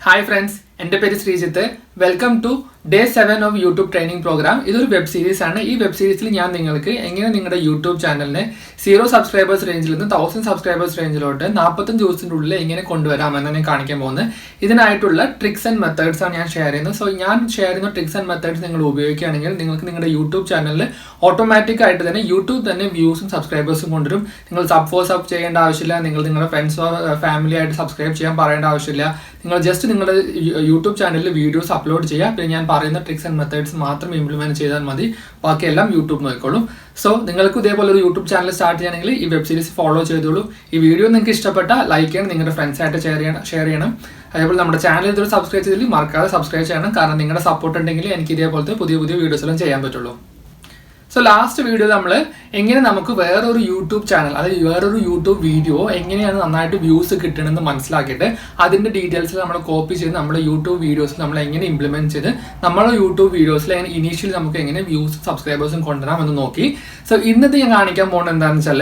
Hi friends, എൻ്റെ പേര് Sreejith. Welcome to day 7 of YouTube training program. ഇതൊരു വെബ് സീരീസ് ആണ്. ഈ വെബ് സീരീസിൽ ഞാൻ നിങ്ങൾക്ക് എങ്ങനെ നിങ്ങളുടെ യൂട്യൂബ് ചാനലിനെ 0 സബ്സ്ക്രൈബേഴ്സ് റേഞ്ചിൽ നിന്ന് 1000 സബ്സ്ക്രൈബേഴ്സ് റേഞ്ചിലോട്ട് 45 ദിവസത്തിൻ്റെ ഉള്ളിൽ എങ്ങനെ കൊണ്ടുവരാം എന്നാണ് ഞാൻ കാണിക്കാൻ പോകുന്നത്. ഇതിനായിട്ടുള്ള ട്രിക്സ് ആൻഡ് മെത്തേഡ്സ് ആണ് ഞാൻ ഷെയർ ചെയ്യുന്നത്. സോ ഞാൻ ഷെയർ ചെയ്യുന്ന ട്രിക്സ് ആൻഡ് മെത്തേഡ്സ് നിങ്ങൾ ഉപയോഗിക്കുകയാണെങ്കിൽ നിങ്ങൾക്ക് നിങ്ങളുടെ യൂട്യൂബ് ചാനലിൽ ഓട്ടോമാറ്റിക് ആയിട്ട് തന്നെ യൂട്യൂബ് തന്നെ വ്യൂസും സബ്സ്ക്രൈബേഴ്സും കൊണ്ടുവരും. നിങ്ങൾ സബ് ചെയ്യേണ്ട ആവശ്യമില്ല. നിങ്ങൾ നിങ്ങളുടെ ഫ്രണ്ട്സോ ഫാമിലി ആയിട്ട് സബ്സ്ക്രൈബ് ചെയ്യാൻ പറയേണ്ട ആവശ്യമില്ല. നിങ്ങൾ ജസ്റ്റ് നിങ്ങളുടെ യൂട്യൂബ് ചാനലിൽ വീഡിയോസ് അപ്ലോഡ് ചെയ്യുക. പിന്നെ ഞാൻ പറയുന്ന ട്രിക്സ് ആൻഡ് മെത്തേഡ്സ് മാത്രം ഇംപ്ലിമെന്റ് ചെയ്താൽ മതി. ബാക്കിയെല്ലാം യൂട്യൂബ് നോക്കിക്കോളും. സോ നിങ്ങൾക്ക് ഇതേപോലെ ഒരു യൂട്യൂബ് ചാനൽ സ്റ്റാർട്ട് ചെയ്യണമെങ്കിൽ ഈ വെബ് സീരീസ് ഫോളോ ചെയ്തോളൂ. ഈ വീഡിയോ നിങ്ങൾക്ക് ഇഷ്ടപ്പെട്ട ലൈക്ക് ചെയ്യണം, നിങ്ങളുടെ ഫ്രണ്ട്സായിട്ട് ഷെയർ ചെയ്യണം. അതേപോലെ നമ്മുടെ ചാനൽ ഇതൊരു സബ്സ്ക്രൈബ് ചെയ്തില്ല മറക്കാതെ സബ്സ്ക്രൈബ് ചെയ്യണം. കാരണം നിങ്ങളുടെ സപ്പോർട്ട് ഉണ്ടെങ്കിൽ എനിക്ക് ഇതേപോലത്തെ പുതിയ വീഡിയോസ് എല്ലാം ചെയ്യാൻ പറ്റുള്ളൂ. സോ ലാസ്റ്റ് വീഡിയോ നമ്മൾ എങ്ങനെ നമുക്ക് വേറൊരു യൂട്യൂബ് ചാനൽ, അതായത് വേറൊരു യൂട്യൂബ് വീഡിയോ എങ്ങനെയാണ് നന്നായിട്ട് വ്യൂസ് കിട്ടണമെന്ന് മനസ്സിലാക്കിയിട്ട് അതിൻ്റെ ഡീറ്റെയിൽസ് നമ്മൾ കോപ്പി ചെയ്ത് നമ്മുടെ യൂട്യൂബ് വീഡിയോസിൽ നമ്മൾ എങ്ങനെ ഇംപ്ലിമെന്റ് ചെയ്ത് നമ്മുടെ യൂട്യൂബ് വീഡിയോസിൽ ഇനീഷ്യലി നമുക്ക് എങ്ങനെ വ്യൂസും സബ്സ്ക്രൈബേഴ്സും കൊണ്ടുവരാം എന്ന് നോക്കി. സോ ഇന്നത്തെ ഞാൻ കാണിക്കാൻ പോകുന്നത് എന്താണെന്ന് വെച്ചാൽ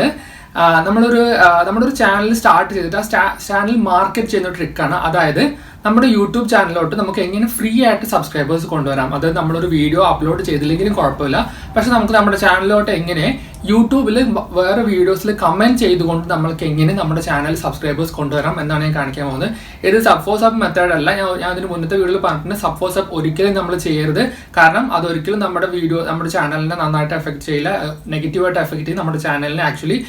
നമ്മുടെ ഒരു ചാനൽ സ്റ്റാർട്ട് ചെയ്തിട്ട് ആ ചാനൽ മാർക്കറ്റ് ചെയ്യുന്ന ട്രിക്കാണ്. അതായത് നമ്മുടെ യൂട്യൂബ് ചാനലിലോട്ട് നമുക്ക് എങ്ങനെ ഫ്രീ ആയിട്ട് സബ്സ്ക്രൈബേഴ്സ് കൊണ്ടുവരാം. അതായത് നമ്മളൊരു വീഡിയോ അപ്ലോഡ് ചെയ്തില്ലെങ്കിലും കുഴപ്പമില്ല, പക്ഷെ നമുക്ക് നമ്മുടെ ചാനലിലോട്ട് എങ്ങനെ യൂട്യൂബിൽ വേറെ വീഡിയോസിൽ കമന്റ് ചെയ്തുകൊണ്ട് നമ്മൾക്ക് എങ്ങനെ നമ്മുടെ ചാനൽ സബ്സ്ക്രൈബേഴ്സ് കൊണ്ടുവരാം എന്നാണ് ഞാൻ കാണിക്കാൻ പോകുന്നത്. ഇത് സബ്ഫോസ് അപ്പ് മെത്തേഡ് അല്ല. ഞാൻ അതിന് മുന്നത്തെ വീഡിയോയിൽ പറഞ്ഞിട്ടുണ്ട് സബ്ഫോസ് അപ്പ് ഒരിക്കലും നമ്മൾ ചെയ്യരുത്. കാരണം അതൊരിക്കലും നമ്മുടെ ചാനലിനെ നന്നായിട്ട് എഫക്ട് ചെയ്യില്ല, നെഗറ്റീവായിട്ട് എഫക്ട് ചെയ്യും. നമ്മുടെ ചാനലിന് ആക്ച്വലി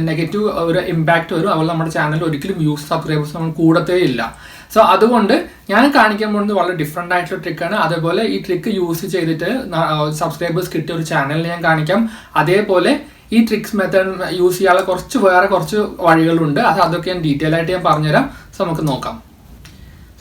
നെഗറ്റീവ് ഒരു ഇമ്പാക്ട് വരും. അതുപോലെ നമ്മുടെ ചാനലിൽ ഒരിക്കലും വ്യൂസ് സബ്സ്ക്രൈബേഴ്സ് നമ്മൾ കൂടത്തേ ഇല്ല. സോ അതുകൊണ്ട് ഞാൻ കാണിക്കാൻ പോകുന്നത് വളരെ ഡിഫറെൻ്റ് ആയിട്ടുള്ള ട്രിക്കാണ്. അതേപോലെ ഈ ട്രിക്ക് യൂസ് ചെയ്തിട്ട് സബ്സ്ക്രൈബേഴ്സ് കിട്ടിയ ഒരു ചാനലിൽ ഞാൻ കാണിക്കാം. അതേപോലെ ഈ ട്രിക്സ് മെത്തേഡ് യൂസ് ചെയ്യാനുള്ള കുറച്ച് വഴികളുണ്ട്. അതൊക്കെ ഞാൻ ഡീറ്റെയിൽ ആയിട്ട് ഞാൻ പറഞ്ഞുതരാം. സോ നമുക്ക് നോക്കാം.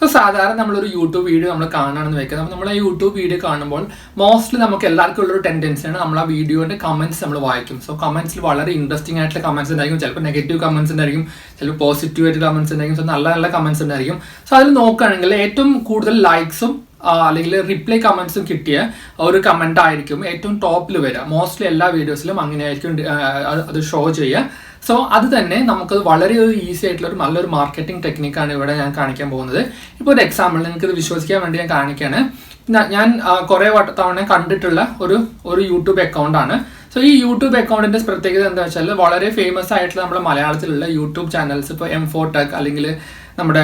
സോ സാധാരണ നമ്മളൊരു യൂട്യൂബ് വീഡിയോ നമ്മൾ കാണുകയാണെന്ന് വെക്കാം. നമ്മൾ ആ യൂട്യൂബ് വീഡിയോ കാണുമ്പോൾ മോസ്റ്റ്ലി നമുക്ക് എല്ലാവർക്കും ഉള്ളൊരു ടെൻഡൻസിയാണ് നമ്മൾ ആ വീഡിയോയുടെ കമന്റ്സ് നമ്മൾ വായിക്കും. സോ കമന്റ്സിൽ വളരെ ഇൻട്രസ്റ്റിംഗ് ആയിട്ടുള്ള കമന്റ്സ് ഉണ്ടായിരിക്കും. ചിലപ്പോൾ നെഗറ്റീവ് കമന്റ്സ് ഉണ്ടായിരിക്കും, ചിലപ്പോൾ പോസിറ്റീവ് ആയിട്ട് കമന്റ്സ് ഉണ്ടായിരിക്കും. സോ നല്ല കമന്റ്സ് ഉണ്ടായിരിക്കും. സോ അതിൽ നോക്കുകയാണെങ്കിൽ ഏറ്റവും കൂടുതൽ ലൈക്സും അല്ലെങ്കിൽ റിപ്ലൈ കമന്റ്സും കിട്ടിയ ഒരു കമന്റ് ആയിരിക്കും ഏറ്റവും ടോപ്പിൽ വരിക. മോസ്റ്റ്ലി എല്ലാ വീഡിയോസിലും അങ്ങനെയായിരിക്കും അത് ഷോ ചെയ്യുക. സോ അത് തന്നെ നമുക്കത് വളരെ ഒരു ഈസി ആയിട്ടുള്ള നല്ലൊരു മാർക്കറ്റിംഗ് ടെക്നിക്കാണ് ഇവിടെ ഞാൻ കാണിക്കാൻ പോകുന്നത്. ഇപ്പോൾ ഒരു എക്സാമ്പിൾ നിങ്ങൾക്ക് ഇത് വിശ്വസിക്കാൻ വേണ്ടി ഞാൻ കാണിക്കുകയാണ്. ഞാൻ കുറേ തവണ കണ്ടിട്ടുള്ള ഒരു യൂട്യൂബ് അക്കൗണ്ടാണ്. സോ ഈ യൂട്യൂബ് അക്കൗണ്ടിന്റെ പ്രത്യേകത എന്താ വെച്ചാൽ വളരെ ഫേമസ് ആയിട്ടുള്ള നമ്മുടെ മലയാളത്തിലുള്ള യൂട്യൂബ് ചാനൽസ്, ഇപ്പോൾ M4 Tech അല്ലെങ്കിൽ നമ്മുടെ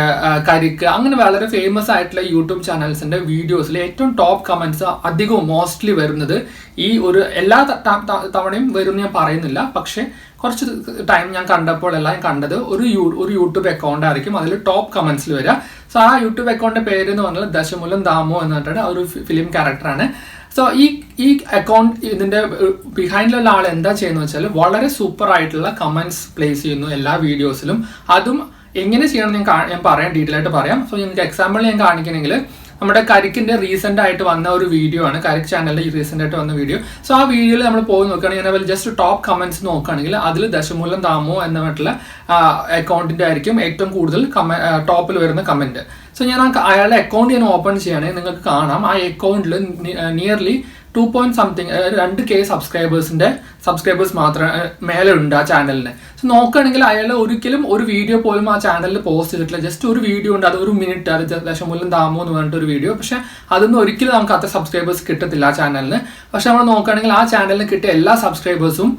കരിക്ക്, അങ്ങനെ വളരെ ഫേമസ് ആയിട്ടുള്ള യൂട്യൂബ് ചാനൽസിന്റെ വീഡിയോസിൽ ഏറ്റവും ടോപ്പ് കമന്റ്സ് അധികവും മോസ്റ്റ്ലി വരുന്നത് ഈ ഒരു എല്ലാ തവണയും വരുമെന്ന് ഞാൻ പറയുന്നില്ല, പക്ഷെ കുറച്ച് ടൈം ഞാൻ കണ്ടപ്പോൾ എല്ലാം കണ്ടത് ഒരു യൂട്യൂബ് അക്കൗണ്ട് ആയിരിക്കും അതിൽ ടോപ്പ് കമന്റ്സിൽ വരിക. സോ ആ യൂട്യൂബ് അക്കൗണ്ടിന്റെ പേര് എന്ന് പറഞ്ഞാൽ ദശമൂലം ദാമോ എന്ന് പറഞ്ഞിട്ട് ഒരു ഫിലിം ക്യാരക്ടറാണ്. സോ ഈ അക്കൗണ്ട് ഇതിന്റെ ബിഹൈൻഡിലുള്ള ആൾ എന്താ ചെയ്യുന്നത് വെച്ചാൽ വളരെ സൂപ്പർ ആയിട്ടുള്ള കമന്റ്സ് പ്ലേസ് ചെയ്യുന്നു എല്ലാ വീഡിയോസിലും. അതും എങ്ങനെ ചെയ്യണം ഞാൻ പറയാം, ഡീറ്റെയിൽ ആയിട്ട് പറയാം. സോ നിങ്ങൾക്ക് എക്സാമ്പിൾ ഞാൻ കാണിക്കണമെങ്കിൽ നമ്മുടെ കരിക്കിന്റെ റീസെന്റ് ആയിട്ട് വന്ന ഒരു വീഡിയോ ആണ്, കരിക്ക് ചാനലിൽ റീസെന്റ് ആയിട്ട് വന്ന വീഡിയോ. സോ ആ വീഡിയോയിൽ നമ്മൾ പോയി നോക്കുകയാണെങ്കിൽ ഞാൻ ജസ്റ്റ് ടോപ്പ് കമന്റ്സ് നോക്കുകയാണെങ്കിൽ അതിൽ ദശമൂലം ദാമോ എന്നിട്ടുള്ള അക്കൗണ്ടിന്റെ ആയിരിക്കും ഏറ്റവും കൂടുതൽ ടോപ്പിൽ വരുന്ന കമന്റ്. സോ ഞാൻ അയാളുടെ അക്കൗണ്ട് ഞാൻ ഓപ്പൺ ചെയ്യുകയാണെങ്കിൽ നിങ്ങൾക്ക് കാണാം ആ അക്കൗണ്ടിൽ നിയർലി 2.something സബ്സ്ക്രൈബേഴ്സ് മാത്രം മേലെ ഉണ്ട് ആ ചാനലിന്. സോ നോക്കുകയാണെങ്കിൽ അയാൾ ഒരിക്കലും ഒരു വീഡിയോ പോലും ആ ചാനലിൽ പോസ്റ്റ് ചെയ്തിട്ടില്ല. ജസ്റ്റ് ഒരു വീഡിയോ ഉണ്ട്, അത് 1 മിനിറ്റ്, അത് ദശമൂലം ദാമോ എന്ന് പറഞ്ഞിട്ട് ഒരു വീഡിയോ. പക്ഷെ അതൊന്നും ഒരിക്കലും നമുക്ക് അത്ര സബ്സ്ക്രൈബേഴ്സ് കിട്ടത്തില്ല ആ ചാനലിന്. പക്ഷെ നമ്മൾ നോക്കുകയാണെങ്കിൽ ആ ചാനലിന് കിട്ടിയ എല്ലാ സബ്സ്ക്രൈബേഴ്സും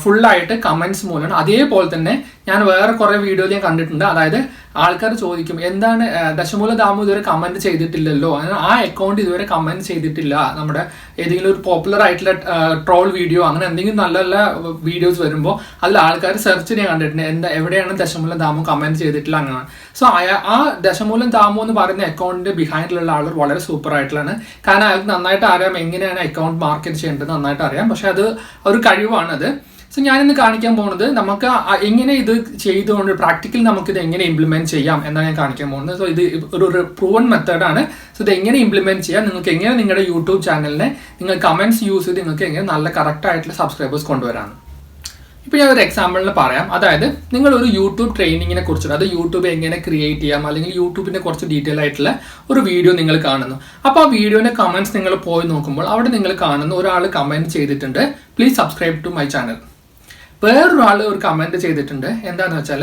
ഫുള്ളായിട്ട് കമന്റ്സ് മൂലമാണ്. അതേപോലെ തന്നെ ഞാൻ വേറെ കുറെ വീഡിയോ ഞാൻ കണ്ടിട്ടുണ്ട്. അതായത് ആൾക്കാർ ചോദിക്കും എന്താണ് ദശമൂല ദാമു ഇതുവരെ കമന്റ് ചെയ്തിട്ടില്ലല്ലോ, ആ അക്കൗണ്ട് ഇതുവരെ കമന്റ് ചെയ്തിട്ടില്ല. നമ്മുടെ ഏതെങ്കിലും ഒരു പോപ്പുലർ ആയിട്ടുള്ള ട്രോൾ വീഡിയോ അങ്ങനെ എന്തെങ്കിലും നല്ല നല്ല വീഡിയോസ് വരുമ്പോൾ അതിൽ ആൾക്കാർ സെർച്ച് ചെയ്യാൻ കണ്ടിട്ടുണ്ട് എവിടെയാണ് ദശമൂല ദാമു കമന്റ് ചെയ്തിട്ടില്ല അങ്ങനെ. സോ ആ ദശമൂലം ദാമു എന്ന് പറയുന്ന അക്കൗണ്ടിന്റെ ബിഹൈൻഡിലുള്ള ആൾ വളരെ സൂപ്പർ ആയിട്ടുള്ളതാണ്. കാരണം അയാൾക്ക് നന്നായിട്ട് അറിയാം എങ്ങനെയാണ് അക്കൗണ്ട് മാർക്കറ്റ് ചെയ്യേണ്ടത്, നന്നായിട്ട് അറിയാം. പക്ഷെ അത് ഒരു കഴിവാണത്. സോ ഞാനിന്ന് കാണിക്കാൻ പോകുന്നത് നമുക്ക് എങ്ങനെ ഇത് ചെയ്തുകൊണ്ട് പ്രാക്ടിക്കലി നമുക്കിത് എങ്ങനെ ഇംപ്ലിമെന്റ് ചെയ്യാം എന്നാണ് ഞാൻ കാണിക്കാൻ പോകുന്നത്. സോ ഇത് ഒരു പ്രൂവൺ മെത്തേഡാണ്. സോ ഇത് എങ്ങനെ ഇംപ്ലിമെന്റ് ചെയ്യാം, നിങ്ങൾക്ക് എങ്ങനെ നിങ്ങളുടെ യൂട്യൂബ് ചാനലിനെ നിങ്ങൾ കമന്റ്സ് യൂസ് ചെയ്ത് നിങ്ങൾക്ക് എങ്ങനെ നല്ല കറക്റ്റ് ആയിട്ടുള്ള സബ്സ്ക്രൈബേഴ്സ് കൊണ്ടുവരാണ്. ഇപ്പോൾ ഞാൻ ഒരു എക്സാമ്പിളിന് പറയാം. അതായത് നിങ്ങൾ ഒരു യൂട്യൂബ് ട്രെയിനിങ്ങിനെ കുറിച്ചിട്ട്, അത് യൂട്യൂബ് എങ്ങനെ ക്രിയേറ്റ് ചെയ്യാം അല്ലെങ്കിൽ യൂട്യൂബിന്റെ കുറച്ച് ഡീറ്റെയിൽ ആയിട്ടുള്ള ഒരു വീഡിയോ നിങ്ങൾ കാണുന്നു. അപ്പോൾ ആ വീഡിയോന്റെ കമന്റ്സ് നിങ്ങൾ പോയി നോക്കുമ്പോൾ അവിടെ നിങ്ങൾ കാണുന്ന ഒരാൾ കമന്റ് ചെയ്തിട്ടുണ്ട്, please subscribe to my channel. വേറൊരാൾ ഒരു കമന്റ് ചെയ്തിട്ടുണ്ട് എന്താണെന്ന് വെച്ചാൽ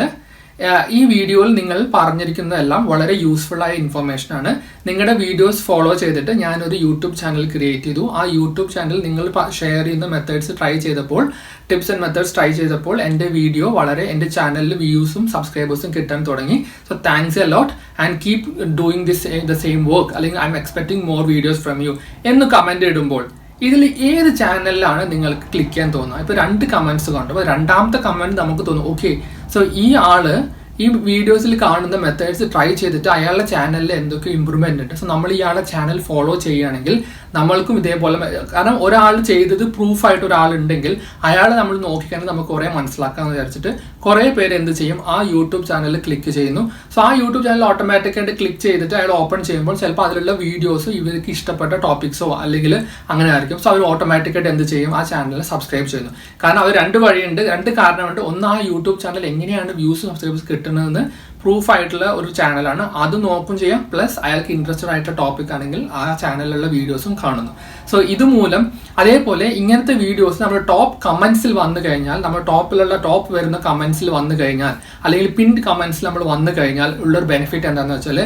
ഈ വീഡിയോയിൽ നിങ്ങൾ പറഞ്ഞിരിക്കുന്നതെല്ലാം വളരെ യൂസ്ഫുൾ ആയ ഇൻഫർമേഷൻ ആണ്. നിങ്ങളുടെ വീഡിയോസ് ഫോളോ ചെയ്തിട്ട് ഞാനൊരു യൂട്യൂബ് ചാനൽ ക്രിയേറ്റ് ചെയ്തു. ആ യൂട്യൂബ് ചാനൽ നിങ്ങൾ ഷെയർ ചെയ്യുന്ന മെത്തേഡ്സ് ട്രൈ ചെയ്തപ്പോൾ, ടിപ്സ് ആൻഡ് മെത്തേഡ്സ് ട്രൈ ചെയ്തപ്പോൾ എൻ്റെ വീഡിയോ വളരെ എൻ്റെ ചാനലിൽ വ്യൂസും സബ്സ്ക്രൈബേഴ്സും കിട്ടാൻ തുടങ്ങി. So thanks a lot and keep doing the same work, അല്ലെങ്കിൽ I'm expecting more videos from you എന്ന് കമന്റ് ഇടുമ്പോൾ ഇതിൽ ഏത് ചാനലിലാണ് നിങ്ങൾക്ക് ക്ലിക്ക് ചെയ്യാൻ തോന്നുന്നത്? ഇപ്പോൾ 2 കമന്റ്സ് കണ്ടു. അപ്പോൾ രണ്ടാമത്തെ കമന്റ് നമുക്ക് തോന്നും ഓക്കെ, സോ ഈ ആള് ഈ വീഡിയോസിൽ കാണുന്ന മെത്തേഡ്സ് ട്രൈ ചെയ്തിട്ട് അയാളുടെ ചാനലിൽ എന്തൊക്കെ ഇമ്പ്രൂവ്മെന്റ് ഉണ്ട്. സോ നമ്മൾ ഇയാളുടെ ചാനൽ ഫോളോ ചെയ്യുകയാണെങ്കിൽ നമ്മൾക്കും ഇതേപോലെ, കാരണം ഒരാൾ ചെയ്തത് പ്രൂഫായിട്ട് ഒരാളുണ്ടെങ്കിൽ അയാളെ നമ്മൾ നോക്കിക്കഴിഞ്ഞാൽ നമുക്ക് കുറേ മനസ്സിലാക്കാമെന്ന് വിചാരിച്ചിട്ട് കുറേ പേര് എന്ത് ചെയ്യും, ആ യൂട്യൂബ് ചാനലിൽ ക്ലിക്ക് ചെയ്യുന്നു. സോ ആ യൂട്യൂബ് ചാനൽ ഓട്ടോമാറ്റിക്കായിട്ട് ക്ലിക്ക് ചെയ്തിട്ട് അയാൾ ഓപ്പൺ ചെയ്യുമ്പോൾ ചിലപ്പോൾ അതിലുള്ള വീഡിയോസ് ഇവർക്ക് ഇഷ്ടപ്പെട്ട ടോപ്പിക്സോ അല്ലെങ്കിൽ അങ്ങനെ ആയിരിക്കും. സോ അവർ ഓട്ടോമാറ്റിക്കായിട്ട് എന്ത് ചെയ്യും, ആ ചാനൽ സബ്സ്ക്രൈബ് ചെയ്യുന്നു. കാരണം അവർ 2 വഴിയുണ്ട്, 2 കാരണമുണ്ട്. ഒന്ന്, ആ യൂട്യൂബ് ചാനൽ എങ്ങനെയാണ് വ്യൂസ് സബ്സ്ക്രൈബേഴ്സ് കിട്ടുന്നതെന്ന് പ്രൂഫ് ആയിട്ടുള്ള ഒരു ചാനലാണ്, അത് നോക്കും ചെയ്യാം. പ്ലസ് അയാൾക്ക് ഇൻട്രസ്റ്റഡ് ആയിട്ടുള്ള ടോപ്പിക് ആണെങ്കിൽ ആ ചാനലിലുള്ള വീഡിയോസും കാണുന്നു. സോ ഇതുമൂലം അതേപോലെ ഇങ്ങനത്തെ വീഡിയോസ് നമ്മുടെ ടോപ്പ് കമന്റ്സിൽ വന്നു കഴിഞ്ഞാൽ, നമ്മുടെ ടോപ്പ് വരുന്ന കമന്റ്സിൽ വന്നു കഴിഞ്ഞാൽ, അല്ലെങ്കിൽ പിൻഡ് കമന്റ്സിൽ നമ്മൾ വന്നു കഴിഞ്ഞാൽ ഉള്ളൊരു ബെനിഫിറ്റ് എന്താണെന്ന് വെച്ചാൽ,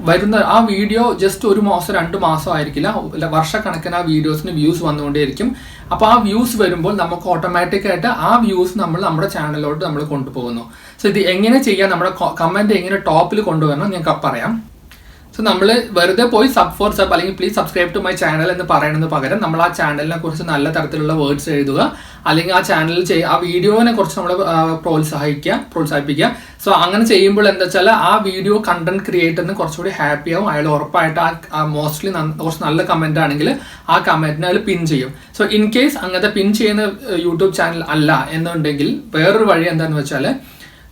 വരുന്ന ആ വീഡിയോ ജസ്റ്റ് 1 മാസം 2 മാസം ആയിരിക്കില്ല, വർഷക്കണക്കിന് ആ വീഡിയോസിന് വ്യൂസ് വന്നുകൊണ്ടേയിരിക്കും. അപ്പോൾ ആ വ്യൂസ് വരുമ്പോൾ നമുക്ക് ഓട്ടോമാറ്റിക്കായിട്ട് ആ വ്യൂസ് നമ്മൾ നമ്മുടെ ചാനലിലോട്ട് നമ്മൾ കൊണ്ടുപോകുന്നു. സോ ഇത് എങ്ങനെ ചെയ്യാം, നമ്മുടെ കമന്റ് എങ്ങനെ ടോപ്പിൽ കൊണ്ടുവരണം ഞാൻ പറയാം. സോ നമ്മൾ വെറുതെ പോയി സബ് അല്ലെങ്കിൽ please subscribe to my channel എന്ന് പറയുന്നതിന് പകരം നമ്മൾ ആ ചാനലിനെ കുറിച്ച് നല്ല തരത്തിലുള്ള വേർഡ്സ് എഴുതുക, അല്ലെങ്കിൽ ആ ചാനൽ ആ വീഡിയോനെ കുറിച്ച് നമ്മൾ പ്രോത്സാഹിപ്പിക്കുക. സോ അങ്ങനെ ചെയ്യുമ്പോൾ എന്താ വെച്ചാൽ ആ വീഡിയോ കണ്ടന്റ് ക്രിയേറ്ററിന് കുറച്ചുകൂടി ഹാപ്പി ആവും. അയാൾ ഉറപ്പായിട്ട് ആ മോസ്റ്റ്ലി കുറച്ച് നല്ല കമന്റ് ആണെങ്കിൽ ആ കമന്റിനെ അയാൾ പിൻ ചെയ്യും. സോ ഇൻ കേസ് അങ്ങനത്തെ പിൻ ചെയ്യുന്ന യൂട്യൂബ് ചാനൽ അല്ല എന്നുണ്ടെങ്കിൽ വേറൊരു വഴി എന്താണെന്ന് വെച്ചാൽ,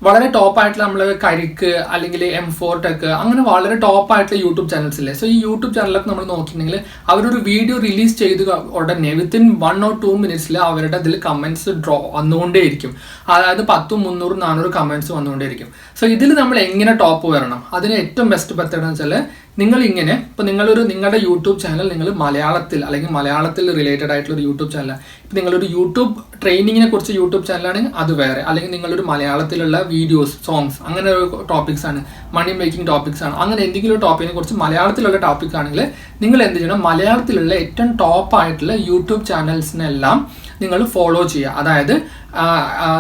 വളരെ ടോപ്പായിട്ടുള്ള നമ്മൾ കരിക്ക് അല്ലെങ്കിൽ M4 ടെക്ക് അങ്ങനെ വളരെ ടോപ്പായിട്ടുള്ള യൂട്യൂബ് ചാനൽസ് ഇല്ലേ. സോ ഈ യൂട്യൂബ് ചാനലൊക്കെ നമ്മൾ നോക്കിയിട്ടുണ്ടെങ്കിൽ അവരൊരു വീഡിയോ റിലീസ് ചെയ്ത് ഉടനെ വിത്തിൻ 1 or 2 മിനിറ്റ്സിൽ അവരുടെ അതിൽ കമന്റ്സ് വന്നുകൊണ്ടേയിരിക്കും. അതായത് 100, 300, 400 കമന്റ്സ് വന്നുകൊണ്ടേയിരിക്കും. സോ ഇതിൽ നമ്മൾ എങ്ങനെ ടോപ്പ് വരണം, അതിന് ഏറ്റവും ബെസ്റ്റ് മെത്തേഡ് എന്ന് വെച്ചാൽ, നിങ്ങൾ ഇങ്ങനെ ഇപ്പോൾ നിങ്ങളുടെ യൂട്യൂബ് ചാനൽ നിങ്ങൾ മലയാളത്തിൽ അല്ലെങ്കിൽ മലയാളത്തിൽ റിലേറ്റഡ് ആയിട്ടുള്ള ഒരു യൂട്യൂബ് ചാനലാണ്. ഇപ്പം നിങ്ങളൊരു യൂട്യൂബ് ട്രെയിനിങ്ങിനെ കുറിച്ച് യൂട്യൂബ് ചാനലാണെങ്കിൽ അത് വേറെ, അല്ലെങ്കിൽ നിങ്ങളൊരു മലയാളത്തിലുള്ള വീഡിയോസ്, സോങ്സ് അങ്ങനെ ഒരു ടോപ്പിക്സ് ആണ്, മണി മേക്കിംഗ് ടോപ്പിക്സ് ആണ്, അങ്ങനെ എന്തെങ്കിലും ഒരു ടോപ്പിക്കിനെ കുറിച്ച് മലയാളത്തിലുള്ള ടോപ്പിക് ആണെങ്കിൽ നിങ്ങൾ എന്ത് ചെയ്യണം, മലയാളത്തിലുള്ള ഏറ്റവും ടോപ്പായിട്ടുള്ള യൂട്യൂബ് ചാനൽസിനെല്ലാം നിങ്ങൾ ഫോളോ ചെയ്യുക. അതായത്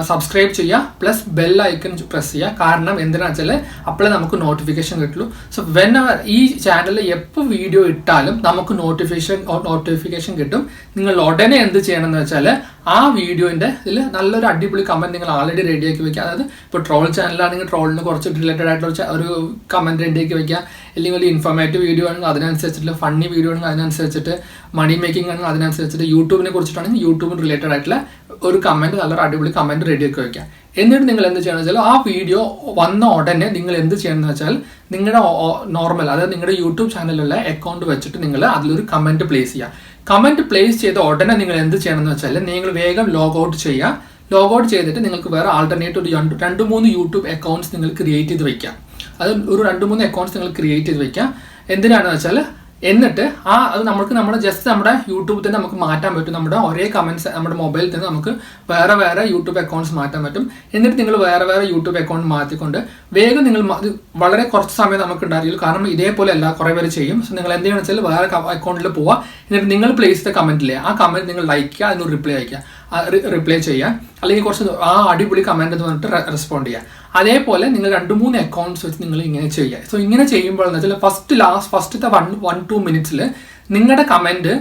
സബ്സ്ക്രൈബ് ചെയ്യുക, പ്ലസ് ബെൽ ഐക്കൺ പ്രസ് ചെയ്യുക. കാരണം എന്തിനാ വെച്ചാൽ അപ്പോഴേ നമുക്ക് നോട്ടിഫിക്കേഷൻ കിട്ടുള്ളൂ. സോ ഈ ചാനലിൽ എപ്പോൾ വീഡിയോ ഇട്ടാലും നമുക്ക് നോട്ടിഫിക്കേഷൻ കിട്ടും. നിങ്ങൾ ഉടനെ എന്ത് ചെയ്യണം എന്ന് വെച്ചാൽ, ആ വീഡിയോൻ്റെ ഇതിൽ നല്ലൊരു അടിപൊളി കമന്റ് നിങ്ങൾ ആൾറെഡി റെഡിയാക്കി വെക്കുക. അതായത് ഇപ്പോൾ ട്രോൾ ചാനലാണെങ്കിൽ ട്രോളിന് കുറച്ച് റിലേറ്റഡ് ആയിട്ടുള്ള ഒരു കമന്റ് റെഡിയാക്കി വെക്കുക, അല്ലെങ്കിൽ ഒരു ഇൻഫോർമേറ്റീവ് വീഡിയോ ആണെങ്കിൽ അതിനനുസരിച്ചിട്ട്, ഫണ്ണി വീഡിയോ ആണെങ്കിൽ അതിനനുസരിച്ചിട്ട്, മണി മേക്കിംഗ് ആണെങ്കിൽ അതിനനുസരിച്ചിട്ട്, യൂട്യൂബിനെ കുറിച്ചിട്ടാണെങ്കിൽ യൂട്യൂബിന് റിലേറ്റഡ് ആയിട്ടുള്ള ഒരു കമന്റ്, നല്ലൊരു അടിപൊളി കമന്റ് റെഡിയാക്കി വെക്കുക. എന്നിട്ട് നിങ്ങൾ എന്ത് ചെയ്യണമെന്ന് വെച്ചാൽ, ആ വീഡിയോ വന്ന ഉടനെ നിങ്ങൾ എന്ത് ചെയ്യണമെന്ന് വെച്ചാൽ, നിങ്ങളുടെ നോർമൽ, അതായത് നിങ്ങളുടെ യൂട്യൂബ് ചാനലിലുള്ള അക്കൗണ്ട് വെച്ചിട്ട് നിങ്ങൾ അതിലൊരു കമന്റ് പ്ലേസ് ചെയ്യുക. കമന്റ് പ്ലേസ് ചെയ്ത ഉടനെ നിങ്ങൾ എന്ത് ചെയ്യണമെന്ന് വെച്ചാൽ, നിങ്ങൾ വേഗം ലോഗ് ഔട്ട് ചെയ്യുക. ലോഗ് ഔട്ട് ചെയ്തിട്ട് നിങ്ങൾക്ക് വേറെ ആൾട്ടർനേറ്റ് ഒരു 2-3 യൂട്യൂബ് അക്കൗണ്ട്സ് നിങ്ങൾ ക്രിയേറ്റ് ചെയ്ത് വെക്കുക. അത് ഒരു 2-3 അക്കൗണ്ട്സ് നിങ്ങൾ ക്രിയേറ്റ് ചെയ്ത് വെക്കുക. എന്തിനാണെന്ന് വെച്ചാൽ, എന്നിട്ട് അത് നമ്മുടെ ജസ്റ്റ് നമ്മുടെ യൂട്യൂബിൽ തന്നെ നമുക്ക് മാറ്റാൻ പറ്റും. നമ്മുടെ ഒരേ കമന്റ്സ് നമ്മുടെ മൊബൈലിൽ തന്നെ നമുക്ക് വേറെ യൂട്യൂബ് അക്കൗണ്ട്സ് മാറ്റാൻ പറ്റും. എന്നിട്ട് നിങ്ങൾ വേറെ യൂട്യൂബ് അക്കൗണ്ട് മാറ്റിക്കൊണ്ട് വേഗം നിങ്ങൾ വളരെ കുറച്ച് സമയം നമുക്ക് ഉണ്ടായിരിക്കും. കാരണം ഇതേപോലെ അല്ല, കുറേ പേര് ചെയ്യും. സോ നിങ്ങൾ എന്ത് ചെയ്യണമെന്ന് വെച്ചാൽ, വേറെ അക്കൗണ്ടിൽ പോവുക. എന്നിട്ട് നിങ്ങൾ പ്ലേസ് ചെയ്ത കമന്റില്ലേ, ആ കമന്റ് നിങ്ങൾ ലൈക്ക് ചെയ്യുക, അതിന് റിപ്ലൈ ചെയ്യുക, അല്ലെങ്കിൽ കുറച്ച് ആ അടിപൊളി കമന്റ് എന്ന് പറഞ്ഞിട്ട് റെസ്പോണ്ട് ചെയ്യുക. അതേപോലെ നിങ്ങൾ 2-3 അക്കൗണ്ട്സ് വെച്ച് നിങ്ങൾ ഇങ്ങനെ ചെയ്യുക. സോ ഇങ്ങനെ ചെയ്യുമ്പോൾ എന്ന് വെച്ചാൽ ഫസ്റ്റത്തെ 1-2 മിനിറ്റ്സിൽ നിങ്ങളുടെ കമന്റ്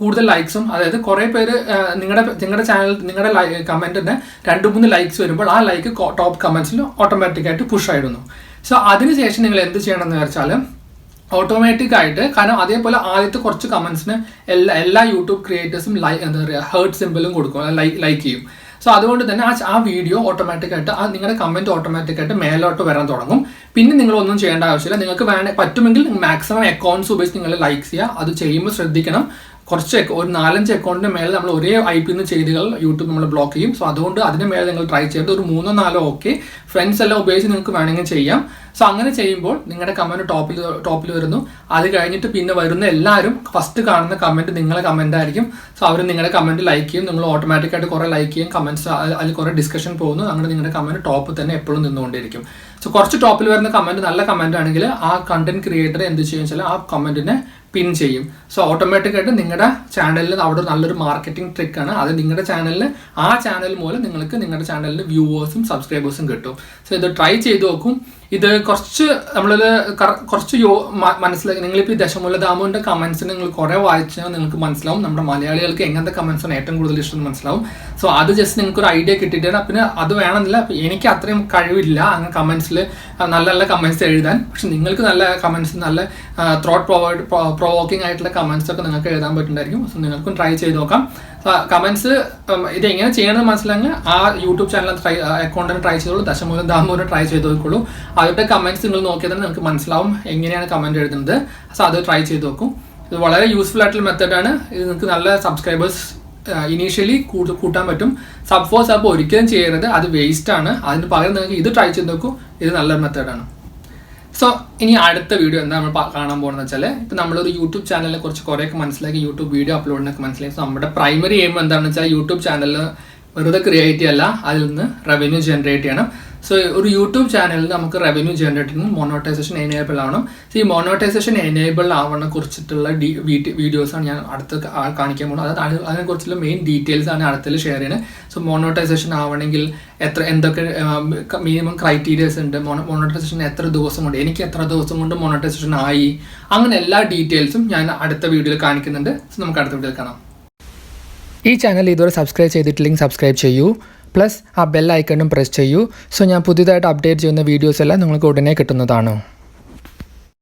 കൂടുതൽ ലൈക്സും, അതായത് കുറേ പേര് നിങ്ങളുടെ ചാനൽ നിങ്ങളുടെ കമന്റിന് 2-3 ലൈക്സ് വരുമ്പോൾ ആ ലൈക്ക് ടോപ്പ് കമന്റ്സിൽ ഓട്ടോമാറ്റിക്കായിട്ട് പുഷ് ആയിരുന്നു. സോ അതിനുശേഷം നിങ്ങൾ എന്ത് ചെയ്യണം എന്ന് വെച്ചാൽ, ഓട്ടോമാറ്റിക് ആയിട്ട്, കാരണം അതേപോലെ ആദ്യത്തെ കുറച്ച് കമന്റ്സിന് എല്ലാ യൂട്യൂബ് ക്രിയേറ്റേഴ്സും എന്താ പറയുക, ഹേർട്ട് സിമ്പിളും കൊടുക്കും, ലൈക്ക് ചെയ്യും. സോ അതുകൊണ്ട് തന്നെ ആ വീഡിയോ ഓട്ടോമാറ്റിക്കായിട്ട് നിങ്ങളുടെ കമന്റ് ഓട്ടോമാറ്റിക്കായിട്ട് മേലോട്ട് വരാൻ തുടങ്ങും. പിന്നെ നിങ്ങളൊന്നും ചെയ്യേണ്ട ആവശ്യമില്ല. നിങ്ങൾക്ക് പറ്റുമെങ്കിൽ മാക്സിമം അക്കൗണ്ട്സ് ഉപയോഗിച്ച് നിങ്ങൾ ലൈക്ക് ചെയ്യുക. അത് ചെയ്യുമ്പോൾ ശ്രദ്ധിക്കണം, ഒരു 4-5 അക്കൗണ്ടിന്റെ മേലെ നമ്മൾ ഒരേ IP ചെയ്തുകൾ യൂട്യൂബ് നമ്മൾ ബ്ലോക്ക് ചെയ്യും. സോ അതുകൊണ്ട് അതിന്റെ മേലെ നിങ്ങൾ ട്രൈ ചെയ്ത് ഒരു 3-4 ഓക്കെ ഫ്രണ്ട്സ് എല്ലാം ഉപയോഗിച്ച് നിങ്ങൾക്ക് വേണമെങ്കിൽ ചെയ്യാം. സോ അങ്ങനെ ചെയ്യുമ്പോൾ നിങ്ങളുടെ കമന്റ് ടോപ്പിൽ വരുന്നു. അത് കഴിഞ്ഞിട്ട് പിന്നെ വരുന്ന എല്ലാവരും ഫസ്റ്റ് കാണുന്ന കമന്റ് നിങ്ങളുടെ കമന്റ് ആയിരിക്കും. സോ അവർ നിങ്ങളുടെ കമന്റ് ലൈക്ക് ചെയ്യും, നിങ്ങൾ ഓട്ടോമാറ്റിക്കായിട്ട് കുറേ ലൈക്ക് ചെയ്യും, കമന്റ്സ് അതിൽ കുറേ ഡിസ്കഷൻ പോകുന്നു. അങ്ങനെ നിങ്ങളുടെ കമന്റ് ടോപ്പ് തന്നെ എപ്പോഴും നിന്നുകൊണ്ടിരിക്കും. സോ കുറച്ച് ടോപ്പിൽ വരുന്ന കമൻറ്റ് നല്ല കമൻ്റ് ആണെങ്കിൽ ആ കണ്ടന്റ് ക്രിയേറ്റർ എന്ത് ചെയ്യുക വെച്ചാൽ ആ കമൻറ്റിനെ പിൻ ചെയ്യും. സോ ഓട്ടോമാറ്റിക്കായിട്ട് നിങ്ങളുടെ ചാനലിൽ അവിടെ നല്ലൊരു മാർക്കറ്റിംഗ് ട്രിക്കാണ്. അത് നിങ്ങളുടെ ചാനലിന് ആ ചാനൽ മൂലം നിങ്ങൾക്ക് നിങ്ങളുടെ ചാനലിന് വ്യൂവേഴ്സും സബ്സ്ക്രൈബേഴ്സും കിട്ടും. സോ ഇത് ട്രൈ ചെയ്ത് നോക്കും. ഇത് കുറച്ച് നമ്മളിത് കുറച്ച് മനസ്സിലാക്കി. നിങ്ങളിപ്പോൾ ഈ ദശമൂലധാമുവിൻ്റെ കമൻസിന് നിങ്ങൾ കുറേ വായിച്ചാൽ നിങ്ങൾക്ക് മനസ്സിലാവും നമ്മുടെ മലയാളികൾക്ക് എങ്ങനത്തെ കമൻസാണ് ഏറ്റവും കൂടുതൽ ഇഷ്ടം മനസ്സിലാവും. സോ അത് ജസ്റ്റ് നിങ്ങൾക്കൊരു ഐഡിയ കിട്ടിയിട്ടാണ്. പിന്നെ അത് വേണമെന്നില്ല, എനിക്ക് അത്രയും കഴിവില്ല അങ്ങനെ കമൻസിൽ നല്ല നല്ല കമൻസ് എഴുതാൻ. പക്ഷെ നിങ്ങൾക്ക് നല്ല കമൻസ്, നല്ല ത്രോട്ട് പ്രൊവോക്കിംഗ് ആയിട്ടുള്ള കമൻസ് ഒക്കെ നിങ്ങൾക്ക് എഴുതാൻ പറ്റുന്നതായിരിക്കും. സോ നിങ്ങൾക്കും ട്രൈ ചെയ്ത് നോക്കാം. കമൻസ് ഇത് എങ്ങനെ ചെയ്യണമെന്ന് മനസ്സിലാങ്ങ് ആ യൂട്യൂബ് ചാനൽ അക്കൗണ്ടിന് ട്രൈ ചെയ്തോളൂ, ദശമൂലധാമുവിനെ ട്രൈ ചെയ്ത് നോക്കുള്ളൂ. അവരുടെ കമൻസ് നിങ്ങൾ നോക്കിയാൽ തന്നെ നിങ്ങൾക്ക് മനസ്സിലാവും എങ്ങനെയാണ് കമൻറ്റ് എഴുതുന്നത്. സോ അത് ട്രൈ ചെയ്ത് നോക്കും. ഇത് വളരെ യൂസ്ഫുൾ ആയിട്ടുള്ള മെത്തേഡാണ്. ഇത് നിങ്ങൾക്ക് നല്ല സബ്സ്ക്രൈബേഴ്സ് ഇനീഷ്യലി കൂട്ടാൻ പറ്റും. സബ്ഫോഴ്സ് അപ്പോൾ ഒരിക്കലും ചെയ്യരുത്, അത് വേസ്റ്റ് ആണ്. അതിന് പകരം നിങ്ങൾക്ക് ഇത് ട്രൈ ചെയ്ത് നോക്കൂ. ഇത് നല്ലൊരു മെത്തേഡാണ്. സോ ഇനി അടുത്ത വീഡിയോ എന്താ നമ്മൾ കാണാൻ പോകുന്നത് വെച്ചാൽ, ഇപ്പം നമ്മളൊരു യൂട്യൂബ് ചാനലിനെ കുറിച്ച് കുറേയൊക്കെ മനസ്സിലാക്കി, യൂട്യൂബ് വീഡിയോ അപ്ലോഡിനൊക്കെ മനസ്സിലാക്കി. സോ നമ്മുടെ പ്രൈമറി എയിം എന്താണെന്ന് വെച്ചാൽ യൂട്യൂബ് ചാനലിൽ വെറുതെ ക്രിയേറ്റ് ചെയ്യല്ല, അതിൽ നിന്ന് റവന്യൂ ജനറേറ്റ് ചെയ്യണം. സോ ഒരു യൂട്യൂബ് ചാനലിൽ നമുക്ക് റവന്യൂ ജനറേറ്റ് ചെയ്യുന്നത് മോണോട്ടൈസേഷൻ എനേബിൾ ആവണം. സോ ഈ മോണോട്ടൈസേഷൻ എനേബിൾ ആവണ കുറിച്ചിട്ടുള്ള വീഡിയോസാണ് ഞാൻ അടുത്ത് കാണിക്കാൻ പോകുന്നത്. അതിനെക്കുറിച്ചുള്ള മെയിൻ ഡീറ്റെയിൽസ് ആണ് അടുത്തിൽ ഷെയർ ചെയ്യുന്നത്. സോ മോണോട്ടൈസേഷൻ ആവണമെങ്കിൽ എന്തൊക്കെ മിനിമം ക്രൈറ്റീരിയസ് ഉണ്ട്, മോണോട്ടൈസേഷൻ എത്ര ദിവസം കൊണ്ട്, എനിക്ക് എത്ര ദിവസം കൊണ്ട് മോണോട്ടൈസേഷൻ ആയി, അങ്ങനെ എല്ലാ ഡീറ്റെയിൽസും ഞാൻ അടുത്ത വീഡിയോയിൽ കാണിക്കുന്നുണ്ട്. സോ നമുക്ക് അടുത്ത വീഡിയോയിൽ കാണാം. ഈ ചാനൽ ഇതുവരെ സബ്സ്ക്രൈബ് ചെയ്തിട്ടില്ലെങ്കിൽ സബ്സ്ക്രൈബ് ചെയ്യൂ, പ്ലസ് ആ ബെൽ ഐക്കണും പ്രസ് ചെയ്യൂ. സോ ഞാൻ പുതിയതായിട്ട് അപ്ഡേറ്റ് ചെയ്യുന്ന വീഡിയോസ് എല്ലാം നിങ്ങൾക്ക് ഉടനെ കിട്ടുന്നതാണ്.